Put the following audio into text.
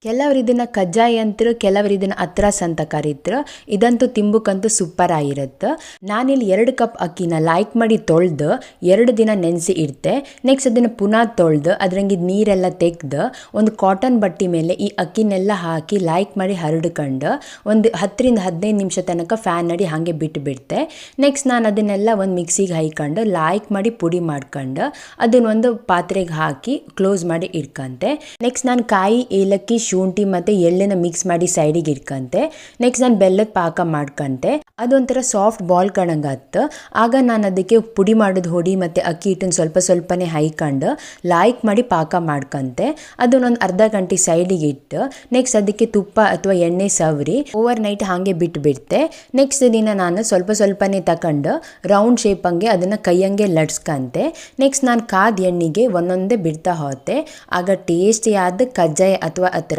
ಕೆಲವ್ರು ಇದನ್ನು ಕಜ್ಜಾಯ ಅಂತಾರೆ, ಕೆಲವ್ರು ಇದನ್ನು ಅತ್ರಾಸ್ ಅಂತ ಕರೀತಾರೆ. ಇದಂತೂ ತಿಂಬಕ್ಕಂತೂ ಸೂಪರ್ ಆಗಿರುತ್ತೆ. ನಾನಿಲ್ಲಿ 2 ಕಪ್ ಅಕ್ಕಿನ ಲೈಕ್ ಮಾಡಿ ತೊಳೆದು 2 ದಿನ ನೆನೆಸಿ ಇಡ್ತೆ. ನೆಕ್ಸ್ಟ್ ಅದನ್ನು ಪುನಃ ತೊಳೆದು ಅದ್ರಂಗೆ ನೀರೆಲ್ಲ ತೆಗೆದು ಒಂದು ಕಾಟನ್ ಬಟ್ಟೆ ಮೇಲೆ ಈ ಅಕ್ಕಿನೆಲ್ಲ ಹಾಕಿ ಲೈಕ್ ಮಾಡಿ ಹರಡ್ಕೊಂಡು ಒಂದು 10 ರಿಂದ 15 ನಿಮಿಷ ತನಕ ಫ್ಯಾನ್ ಅಡಿ ಹಾಗೆ ಬಿಟ್ಟು ಬಿಡ್ತೆ. ನೆಕ್ಸ್ಟ್ ನಾನು ಅದನ್ನೆಲ್ಲ ಒಂದು ಮಿಕ್ಸಿಗೆ ಹಾಯ್ಕೊಂಡು ಲೈಕ್ ಮಾಡಿ ಪುಡಿ ಮಾಡ್ಕೊಂಡು ಅದನ್ನೊಂದು ಪಾತ್ರೆಗೆ ಹಾಕಿ ಕ್ಲೋಸ್ ಮಾಡಿ ಇಟ್ಕೊಂತೆ. ನೆಕ್ಸ್ಟ್ ನಾನು ಕಾಯಿ, ಏಲಕ್ಕಿ, ಶುಂಠಿ ಮತ್ತು ಎಳ್ಳನ್ನು ಮಿಕ್ಸ್ ಮಾಡಿ ಸೈಡಿಗೆ ಇಟ್ಕೊಂತೆ. ನೆಕ್ಸ್ಟ್ ನಾನು ಬೆಲ್ಲದ ಪಾಕ ಮಾಡ್ಕೊಂತೆ. ಅದೊಂಥರ ಸಾಫ್ಟ್ ಬಾಲ್ ಕಣಂಗತ್ತು. ಆಗ ನಾನು ಅದಕ್ಕೆ ಪುಡಿ ಮಾಡೋದು ಹೊಡಿ ಮತ್ತು ಅಕ್ಕಿ ಹಿಟ್ಟನ್ನು ಸ್ವಲ್ಪನೇ ಹಾಯ್ಕೊಂಡು ಲೈಕ್ ಮಾಡಿ ಪಾಕ ಮಾಡ್ಕೊಂತೆ. ಅದನ್ನೊಂದು ಅರ್ಧ ಗಂಟೆ ಸೈಡಿಗೆ ಇಟ್ಟು ನೆಕ್ಸ್ಟ್ ಅದಕ್ಕೆ ತುಪ್ಪ ಅಥವಾ ಎಣ್ಣೆ ಸವರಿ ಓವರ್ ನೈಟ್ ಹಾಗೆ ಬಿಟ್ಟು ಬಿಡ್ತೆ. ನೆಕ್ಸ್ಟ್ ದಿನ ನಾನು ಸ್ವಲ್ಪನೇ ತಗೊಂಡು ರೌಂಡ್ ಶೇಪಂಗೆ ಅದನ್ನು ಕೈಯಂಗೆ ಲಟ್ಸ್ಕೊಂತೆ. ನೆಕ್ಸ್ಟ್ ನಾನು ಕಾದ ಎಣ್ಣೆಗೆ ಒಂದೊಂದೇ ಬಿಡ್ತಾ ಹೋತೆ. ಆಗ ಟೇಸ್ಟಿಯಾದ ಕಜ್ಜಾಯ ಅಥವಾ